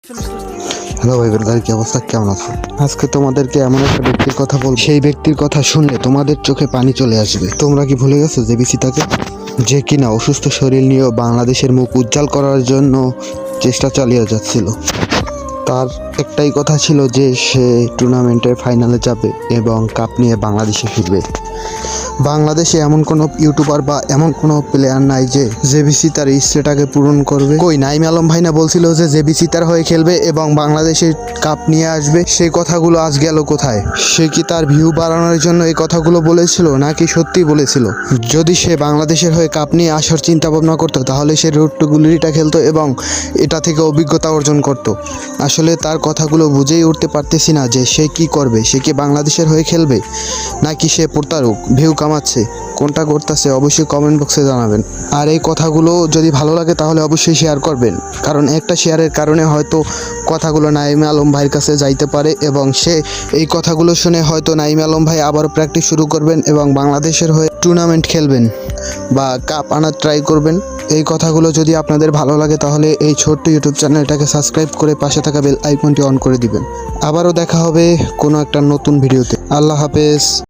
Hello ভাই brother, কি অবস্থা, কেমন আছো? আজকে তোমাদেরকে এমন একটা ব্যক্তির কথা বলবো, সেই ব্যক্তির কথা শুনলে তোমাদের চোখে পানি চলে আসবে। তোমরা কি ভুলে গেছো জেবিসি তাকে, যে কিনা অসুস্থ শরীর নিয়েও বাংলাদেশের মুখ উজ্জ্বল করার জন্য চেষ্টা চালিয়ে যাচ্ছিল। তার একটাই কথা ছিল যে সে টুর্নামেন্টের ফাইনালে যাবে এবং কাপ নিয়ে বাংলাদেশে ফিরবে। বাংলাদেশে এমন কোনো ইউটিউবার বা এমন কোনো প্লেয়ার নাই যে জেবিসি তার ইচ্ছেটাকে পূরণ করবে। কই নাইম আলম ভাই না বলছিল যে জেবিসি তার হয়ে খেলবে এবং বাংলাদেশের কাপ নিয়ে আসবে? সেই কথাগুলো আজ গেল কোথায়? সে কি তার ভিউ বাড়ানোর জন্য এই কথাগুলো বলেছিল নাকি সত্যি বলেছিল? যদি সে বাংলাদেশের হয়ে কাপ নিয়ে আসার চিন্তা ভাবনা করতো তাহলে সে রোড টু গুলিটা খেলতো এবং এটা থেকে অভিজ্ঞতা অর্জন করত। আসলে তার কথাগুলো বুঝেই উঠতে পারতেছি না যে সে কি করবে। সে কি বাংলাদেশের হয়ে খেলবে নাকি সে প্রতারক, ভিউ কামাচ্ছে? কোনটা করতেছে অবশ্যই কমেন্ট বক্সে জানাবেন। আর এই কথাগুলো যদি ভালো লাগে তাহলে অবশ্যই শেয়ার করবেন, কারণ একটা শেয়ারের কারণে হয়তো কথাগুলো নাইম আলম ভাইয়ের কাছে যাইতে পারে এবং সে এই কথাগুলো শুনে হয়তো নাইম আলম ভাই আবার প্র্যাকটিস শুরু করবেন এবং বাংলাদেশের হয়ে টুর্নামেন্ট খেলবেন বা কাপ আনার ট্রাই করবেন। এই কথাগুলো যদি আপনাদের ভালো লাগে তাহলে এই ছোট্ট ইউটিউব চ্যানেলটাকে সাবস্ক্রাইব করে পাশে থাকা বেল আইকনটি অন করে দিবেন। আবারও দেখা হবে কোনো একটা নতুন ভিডিওতে। আল্লাহ হাফেজ।